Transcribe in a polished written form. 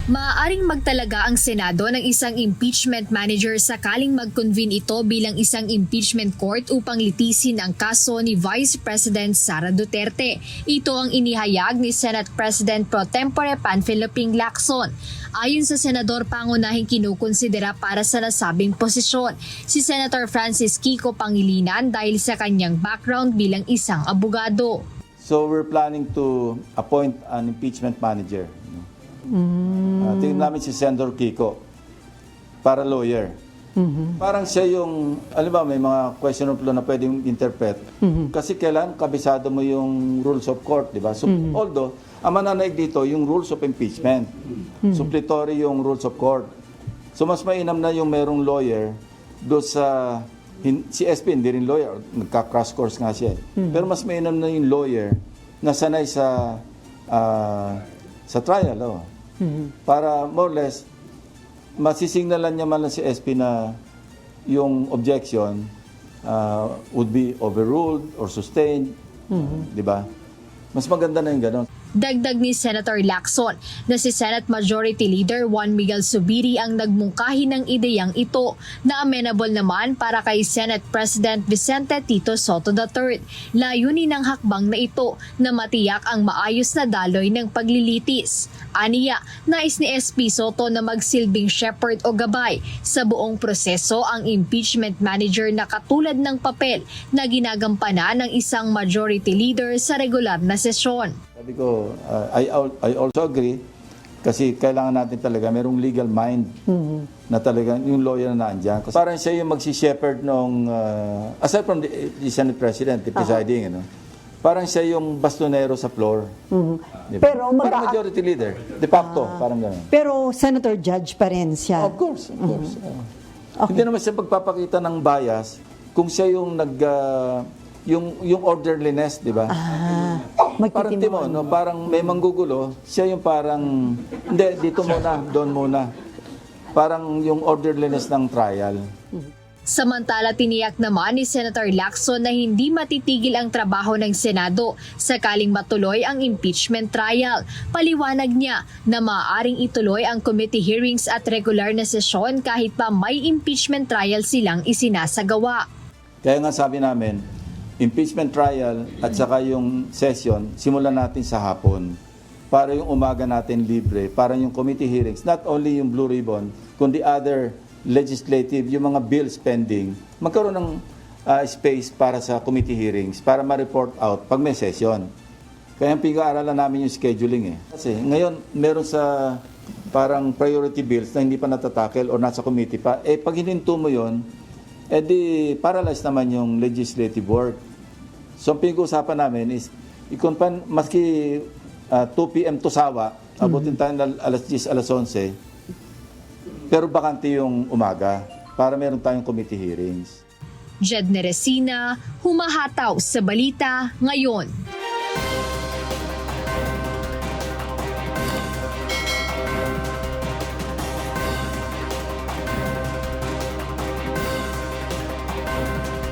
Maaaring magtalaga ang Senado ng isang impeachment manager sakaling mag-convene ito bilang isang impeachment court upang litisin ang kaso ni Vice President Sara Duterte. Ito ang inihayag ni Senate President Pro Tempore Panfiloping Lacson. Ayon sa senador, pangunahing kinukonsidera para sa nasabing posisyon si Senator Francis Kiko Pangilinan dahil sa kanyang background bilang isang abogado. So we're planning to appoint an impeachment manager. Tingnan namin si Senator Kiko para lawyer. Parang siya yung, alam ba, may mga question of law na pwedeng interpret. Kasi kailan kabisado mo yung rules of court, di ba? So, although, ang mananaig dito, yung rules of impeachment. Suppletory yung rules of court. So, mas mainam na yung merong lawyer do sa, si SP hindi rin lawyer, nagka-crash course nga siya. Pero mas mainam na yung lawyer na sanay sa trial. Oh. Para more or less, masisignalan niya man lang si SP na yung objection would be overruled or sustained. Di ba? Mas maganda na yung gano'n. Dagdag ni Senator Lacson na si Senate Majority Leader Juan Miguel Zubiri ang nagmungkahi ng ideyang ito na amenable naman para kay Senate President Vicente Tito Soto III. Layunin ng hakbang na ito na matiyak ang maayos na daloy ng paglilitis. Aniya, nais ni SP Soto na magsilbing shepherd o gabay sa buong proseso ang impeachment manager na katulad ng papel na ginagampanan ng isang majority leader sa regular na sesyon. Sabi ko, I also agree kasi kailangan natin talaga merong legal mind na talaga yung lawyer na nandiyan. Kasi parang siya yung magsi-shepherd nung, aside from the Senate President, the presiding, parang siya yung bastonero sa floor. Diba? Pero parang majority leader, de facto, parang gano'n. Pero senator judge pa rin siya. Of course, of course. Hindi naman siya pagpapakita ng bias kung siya yung yung orderliness, di ba? Parang timo, no? Parang may manggugulo, siya yung parang, hindi, dito muna, doon muna. Parang yung orderliness ng trial. Samantala, tiniyak naman ni Senator Lacson na hindi matitigil ang trabaho ng Senado sakaling matuloy ang impeachment trial. Paliwanag niya na maaaring ituloy ang committee hearings at regular na sesyon kahit pa may impeachment trial silang isinasagawa. Kaya nga sabi namin, impeachment trial at saka yung session, simulan natin sa hapon. Para yung umaga natin libre, para yung committee hearings, not only yung Blue Ribbon, kundi other legislative, yung mga bills pending, magkaroon ng space para sa committee hearings, para ma-report out pag may session. Kaya pinag-aaralan namin yung scheduling. Kasi ngayon, meron sa parang priority bills na hindi pa natatakel o nasa committee pa, pag hininto mo yun, di paralyze naman yung legislative work. So, ang pinag-uusapan namin is, maski 2 p.m. to sawa, abutin tayo na alas 10, alas 11, pero bakante yung umaga para meron tayong committee hearings. Jed Neresina, humahataw sa balita ngayon.